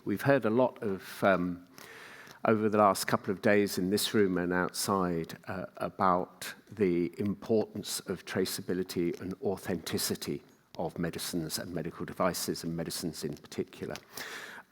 We've heard a lot of, over the last couple of days in this room and outside, about the importance of traceability and authenticity of medicines and medical devices, and medicines in particular.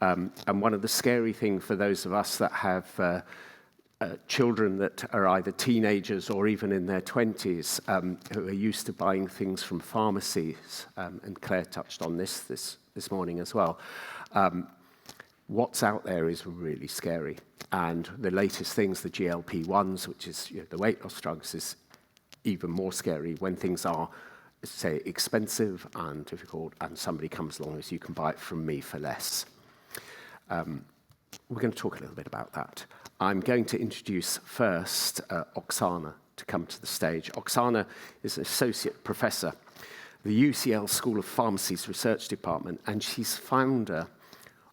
And one of the scary things for those of us that have children that are either teenagers or even in their 20s who are used to buying things from pharmacies, and Claire touched on this morning as well. What's out there is really scary. And the latest things, the GLP-1s, which is the weight loss drugs, is even more scary when things are, say, expensive and difficult, and somebody comes along as you can buy it from me for less. We're going to talk a little bit about that. I'm going to introduce first Oksana to come to the stage. Oksana is an associate professor at the UCL School of Pharmacy's Research Department, and she's founder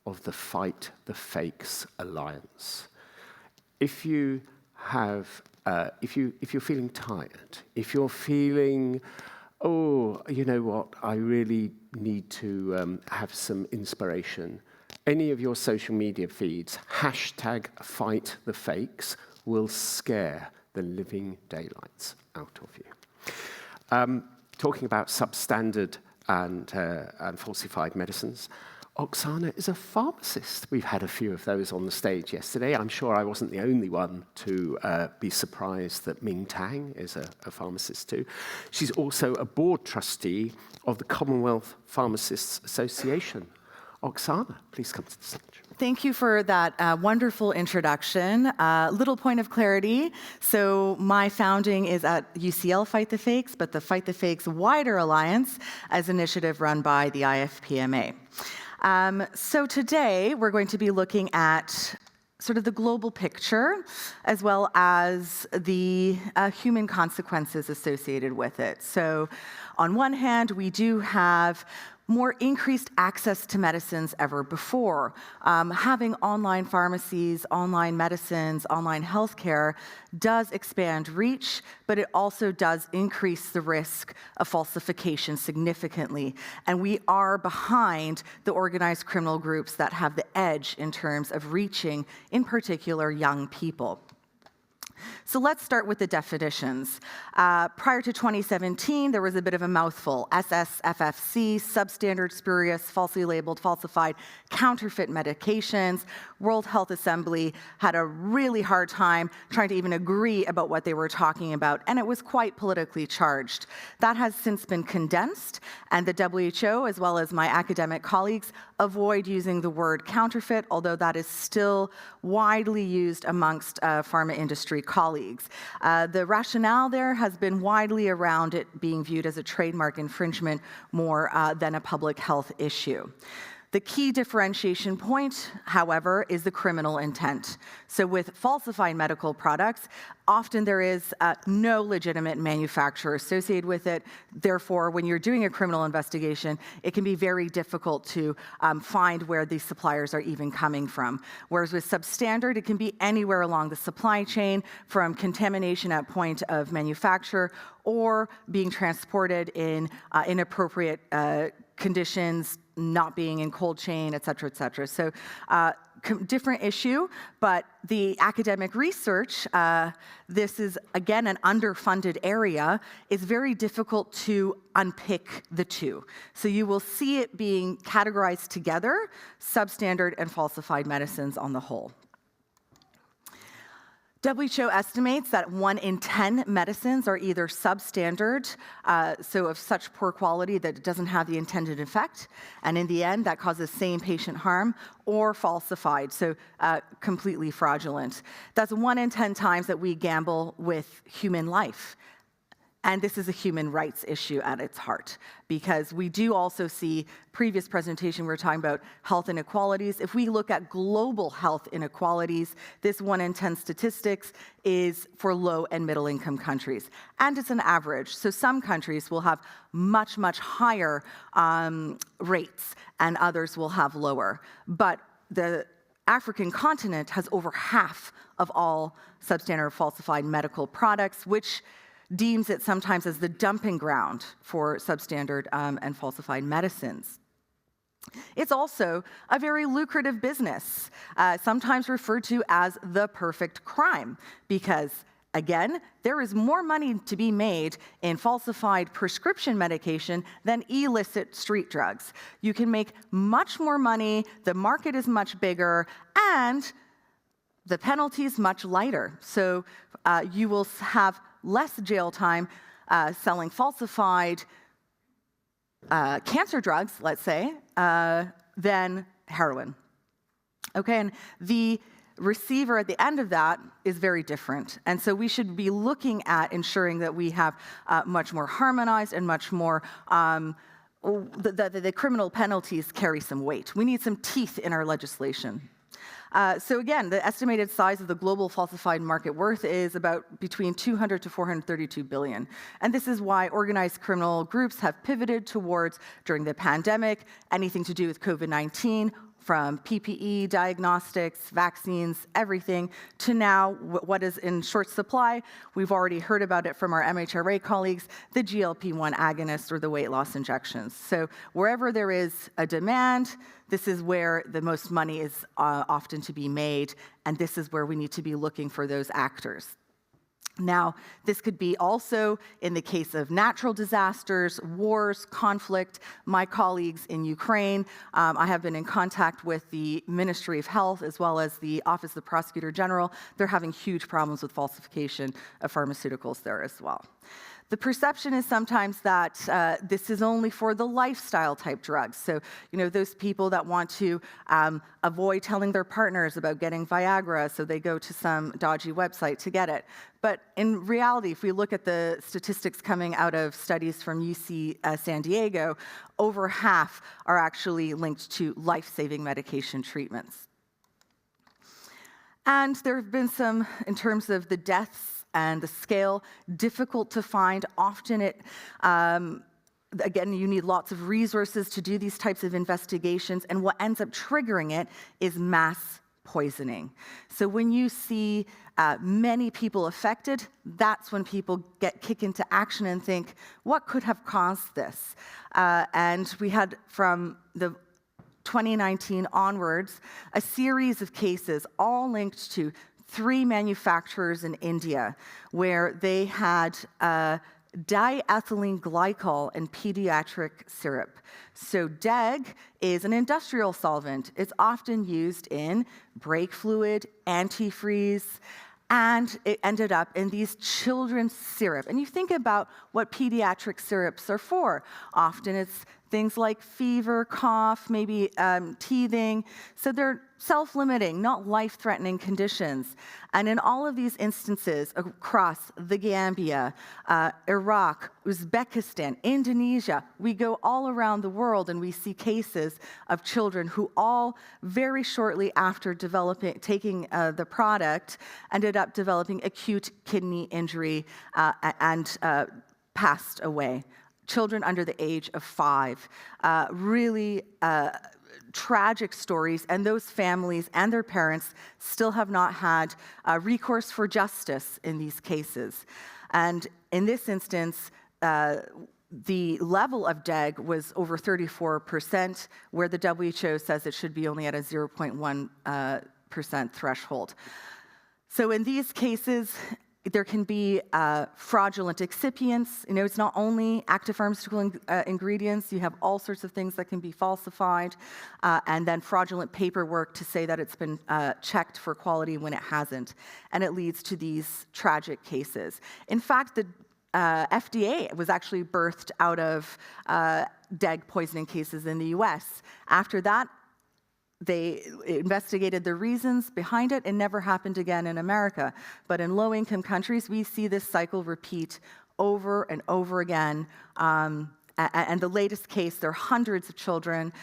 of the Fight the Fakes Alliance. If you have, if you're feeling tired, if you're feeling, oh, you know what, I really need to have some inspiration, any of your social media feeds, #FightTheFakes, will scare the living daylights out of you. Talking about substandard and falsified medicines, Oksana is a pharmacist. We've had a few of those on the stage yesterday. I'm sure I wasn't the only one to be surprised that Ming Tang is a pharmacist too. She's also a board trustee of the Commonwealth Pharmacists Association. Oksana, please come to the stage. Thank you for that wonderful introduction. Little point of clarity. So my founding is at UCL Fight the Fakes, but the Fight the Fakes Wider Alliance as an initiative run by the IFPMA. So today we're going to be looking at sort of the global picture as well as the human consequences associated with it. So on one hand, we do have more increased access to medicines ever before. Having online pharmacies, online medicines, online healthcare does expand reach, but it also does increase the risk of falsification significantly. And we are behind the organized criminal groups that have the edge in terms of reaching, in particular, young people. So let's start with the definitions. Prior to 2017, there was a bit of a mouthful. SSFFC, substandard, spurious, falsely labeled, falsified, counterfeit medications. World Health Assembly had a really hard time trying to even agree about what they were talking about, and it was quite politically charged. That has since been condensed, and the WHO, as well as my academic colleagues, avoid using the word counterfeit, although that is still widely used amongst pharma industry colleagues. The rationale there has been widely around it being viewed as a trademark infringement more than a public health issue. The key differentiation point, however, is the criminal intent. So with falsified medical products, often there is no legitimate manufacturer associated with it. Therefore, when you're doing a criminal investigation, it can be very difficult to find where these suppliers are even coming from. Whereas with substandard, it can be anywhere along the supply chain, from contamination at point of manufacture or being transported in inappropriate conditions, not being in cold chain, et cetera, et cetera. So different issue, but the academic research, this is, again, an underfunded area, is very difficult to unpick the two. So you will see it being categorized together, substandard and falsified medicines on the whole. WHO estimates that 1 in 10 medicines are either substandard, so of such poor quality that it doesn't have the intended effect, and in the end that causes same patient harm, or falsified, so completely fraudulent. That's 1 in 10 times that we gamble with human life. And this is a human rights issue at its heart, because we do also see, previous presentation we were talking about health inequalities. If we look at global health inequalities, this 1 in 10 statistics is for low and middle income countries. And it's an average. So some countries will have much, much higher rates and others will have lower. But the African continent has over half of all substandard falsified medical products, which deems it sometimes as the dumping ground for substandard and falsified medicines. It's also a very lucrative business, sometimes referred to as the perfect crime, because again, there is more money to be made in falsified prescription medication than illicit street drugs. You can make much more money, the market is much bigger, and the penalty is much lighter. So you will have less jail time selling falsified cancer drugs, let's say, than heroin. Okay, and the receiver at the end of that is very different. And so we should be looking at ensuring that we have much more harmonized and much more, the criminal penalties carry some weight. We need some teeth in our legislation. So again, the estimated size of the global falsified market worth is about between 200 to 432 billion. And this is why organized criminal groups have pivoted towards, during the pandemic, anything to do with COVID-19, from PPE, diagnostics, vaccines, everything, to now what is in short supply. We've already heard about it from our MHRA colleagues, the GLP-1 agonists or the weight loss injections. So wherever there is a demand, this is where the most money is often to be made, and this is where we need to be looking for those actors. Now, this could be also in the case of natural disasters, wars, conflict. My colleagues in Ukraine, I have been in contact with the Ministry of Health as well as the Office of the Prosecutor General. They're having huge problems with falsification of pharmaceuticals there as well. The perception is sometimes that this is only for the lifestyle type drugs. So, those people that want to avoid telling their partners about getting Viagra, so they go to some dodgy website to get it. But in reality, if we look at the statistics coming out of studies from UC San Diego, over half are actually linked to life-saving medication treatments. And there have been some, in terms of the deaths and the scale, difficult to find. Often again, you need lots of resources to do these types of investigations, and what ends up triggering it is mass poisoning. So when you see many people affected, that's when people kick into action and think, what could have caused this? And we had, from the 2019 onwards, a series of cases all linked to 3 manufacturers in India where they had diethylene glycol in pediatric syrup. So DEG is an industrial solvent. It's often used in brake fluid, antifreeze, and it ended up in these children's syrup. And you think about what pediatric syrups are for. Often it's things like fever, cough, maybe teething. So they're self-limiting, not life-threatening conditions. And in all of these instances across the Gambia, Iraq, Uzbekistan, Indonesia, we go all around the world and we see cases of children who all very shortly after taking the product ended up developing acute kidney injury and passed away. Children under the age of 5. Really tragic stories, and those families and their parents still have not had recourse for justice in these cases. And in this instance, the level of DEG was over 34%, where the WHO says it should be only at a 0.1% threshold. So in these cases, there can be fraudulent excipients. It's not only active pharmaceutical ingredients. You have all sorts of things that can be falsified, and then fraudulent paperwork to say that it's been checked for quality when it hasn't. And it leads to these tragic cases. In fact, the FDA was actually birthed out of DEG poisoning cases in the US. After that, they investigated the reasons behind it. It never happened again in America. But in low-income countries, we see this cycle repeat over and over again. And the latest case, there are hundreds of children.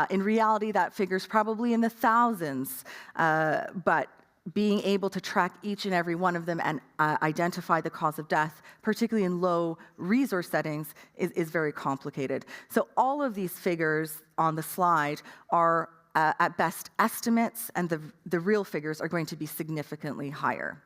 In reality, that figure's probably in the thousands. But being able to track each and every one of them and identify the cause of death, particularly in low resource settings, is very complicated. So all of these figures on the slide are at best estimates, and the real figures are going to be significantly higher.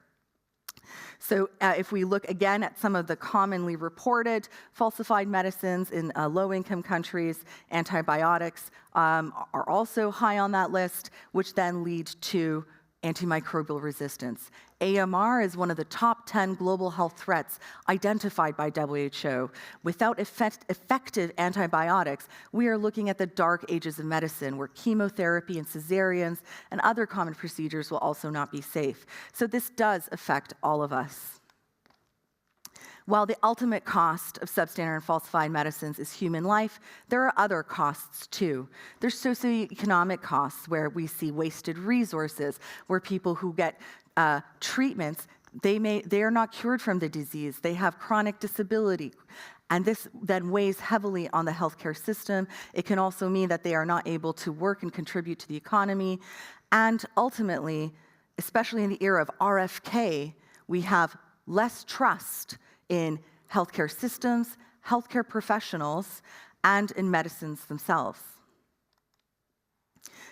So if we look again at some of the commonly reported falsified medicines in low-income countries, antibiotics are also high on that list, which then lead to antimicrobial resistance. AMR is one of the top 10 global health threats identified by WHO. Without effective antibiotics, we are looking at the dark ages of medicine, where chemotherapy and cesareans and other common procedures will also not be safe. So this does affect all of us. While the ultimate cost of substandard and falsified medicines is human life, there are other costs too. There's socioeconomic costs, where we see wasted resources, where people who get treatments, they are not cured from the disease, they have chronic disability, and this then weighs heavily on the healthcare system. It can also mean that they are not able to work and contribute to the economy, and ultimately, especially in the era of RFK, we have less trust in healthcare systems, healthcare professionals, and in medicines themselves.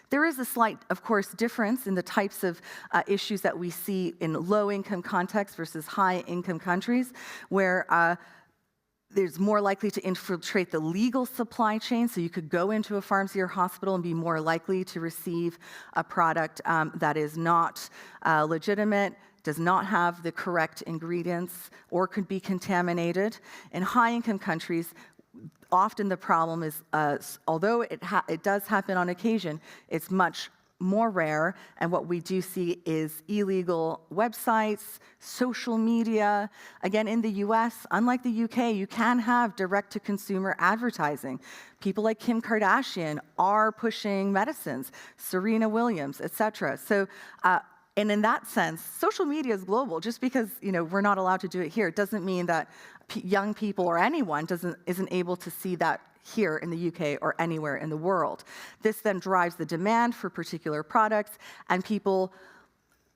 There is a slight, of course, difference in the types of issues that we see in low-income contexts versus high-income countries, where there's more likely to infiltrate the legal supply chain, so you could go into a pharmacy or hospital and be more likely to receive a product that is not legitimate, does not have the correct ingredients, or could be contaminated. In high-income countries, often the problem is, although it does happen on occasion, it's much more rare, and what we do see is illegal websites, social media. Again, in the US, unlike the UK, you can have direct-to-consumer advertising. People like Kim Kardashian are pushing medicines, Serena Williams, etc. So, and in that sense, social media is global. Just because we're not allowed to do it here, it doesn't mean that young people or anyone isn't able to see that here in the UK or anywhere in the world. This then drives the demand for particular products, and people,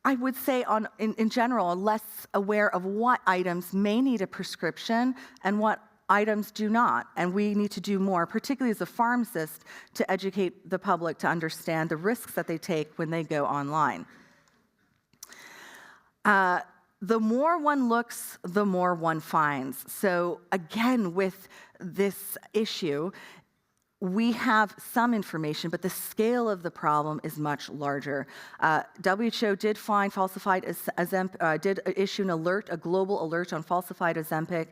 I would say, in general, are less aware of what items may need a prescription and what items do not. And we need to do more, particularly as a pharmacist, to educate the public to understand the risks that they take when they go online. The more one looks, the more one finds. So again, with this issue, we have some information, but the scale of the problem is much larger. WHO did find falsified did issue an alert, a global alert on falsified Ozempic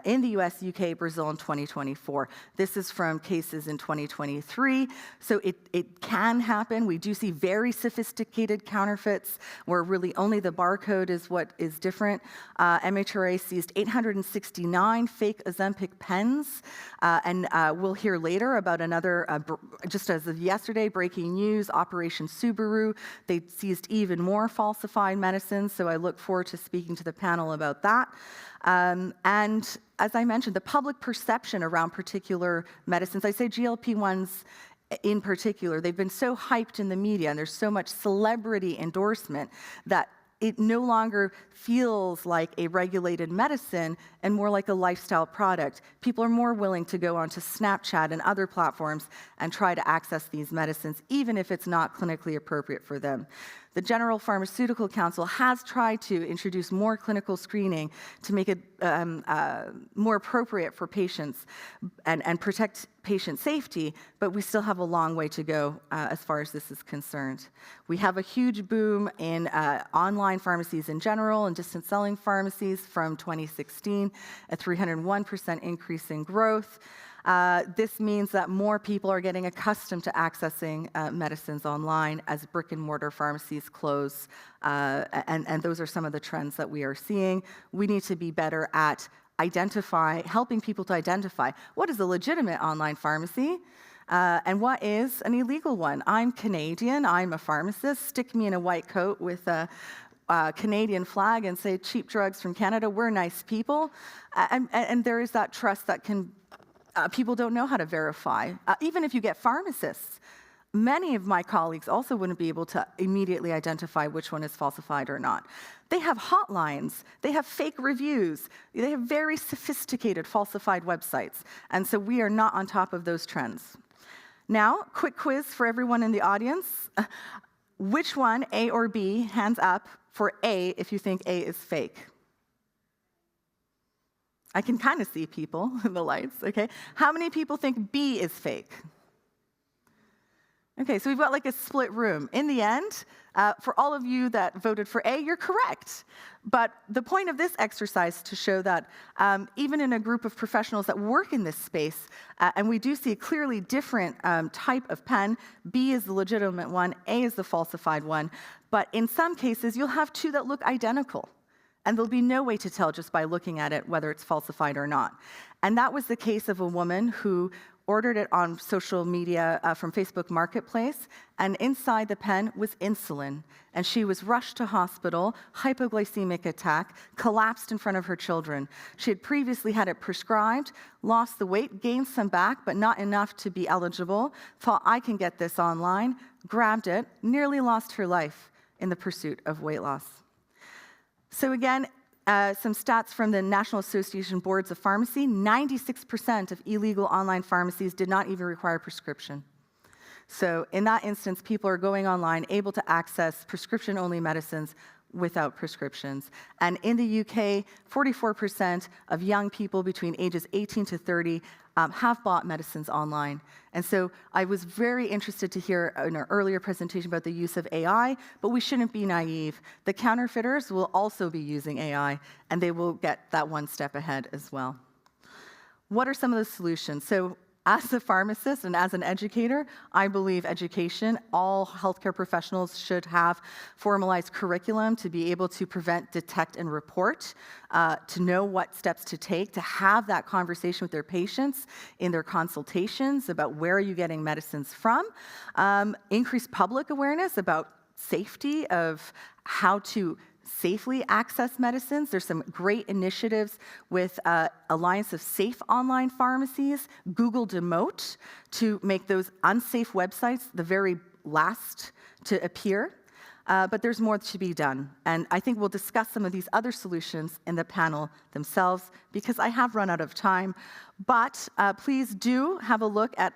in the US, UK, Brazil in 2024. This is from cases in 2023. So it can happen. We do see very sophisticated counterfeits where really only the barcode is what is different. MHRA seized 869 fake Ozempic pens, and we'll hear later about another, just as of yesterday, breaking news, Operation Subaru. They seized even more falsified medicines, so I look forward to speaking to the panel about that. And as I mentioned, the public perception around particular medicines, I say GLP-1s in particular, they've been so hyped in the media, and there's so much celebrity endorsement that it no longer feels like a regulated medicine and more like a lifestyle product. People are more willing to go onto Snapchat and other platforms and try to access these medicines, even if it's not clinically appropriate for them. The General Pharmaceutical Council has tried to introduce more clinical screening to make it more appropriate for patients and protect patient safety, but we still have a long way to go as far as this is concerned. We have a huge boom in online pharmacies in general and distance selling pharmacies from 2016, a 301% increase in growth. This means that more people are getting accustomed to accessing medicines online as brick-and-mortar pharmacies close, and those are some of the trends that we are seeing. We need to be better at helping people to identify what is a legitimate online pharmacy and what is an illegal one. I'm Canadian, I'm a pharmacist, stick me in a white coat with a Canadian flag and say cheap drugs from Canada, we're nice people, and there is that trust that people don't know how to verify. Even if you get pharmacists, many of my colleagues also wouldn't be able to immediately identify which one is falsified or not. They have hotlines, they have fake reviews, they have very sophisticated falsified websites, and so we are not on top of those trends. Now, quick quiz for everyone in the audience. Which one, A or B, hands up for A if you think A is fake? I can kind of see people in the lights, okay? How many people think B is fake? Okay, so we've got like a split room. In the end, for all of you that voted for A, you're correct. But the point of this exercise is to show that even in a group of professionals that work in this space, and we do see a clearly different type of pen, B is the legitimate one, A is the falsified one, but in some cases, you'll have two that look identical. And there'll be no way to tell just by looking at it whether it's falsified or not. And that was the case of a woman who ordered it on social media from Facebook Marketplace, and inside the pen was insulin. And she was rushed to hospital, hypoglycemic attack, collapsed in front of her children. She had previously had it prescribed, lost the weight, gained some back, but not enough to be eligible, thought, I can get this online, grabbed it, nearly lost her life in the pursuit of weight loss. So again, some stats from the National Association Boards of Pharmacy, 96% of illegal online pharmacies did not even require prescription. So in that instance, people are going online, able to access prescription-only medicines without prescriptions. And in the UK, 44% of young people between ages 18 to 30 have bought medicines online. And so I was very interested to hear in our earlier presentation about the use of AI, but we shouldn't be naive. The counterfeiters will also be using AI, and they will get that one step ahead as well. What are some of the solutions? So as a pharmacist and as an educator, I believe education, all healthcare professionals should have formalized curriculum to be able to prevent, detect, and report, to know what steps to take, to have that conversation with their patients in their consultations about where are you getting medicines from, increase public awareness about safety of how to safely access medicines. There's some great initiatives with Alliance of Safe Online Pharmacies, Google Demote, to make those unsafe websites the very last to appear. But there's more to be done. And I think we'll discuss some of these other solutions in the panel themselves, because I have run out of time. But please do have a look at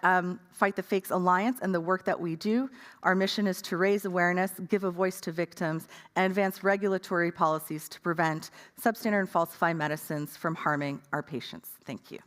Fight the Fakes Alliance and the work that we do. Our mission is to raise awareness, give a voice to victims, and advance regulatory policies to prevent substandard and falsified medicines from harming our patients. Thank you.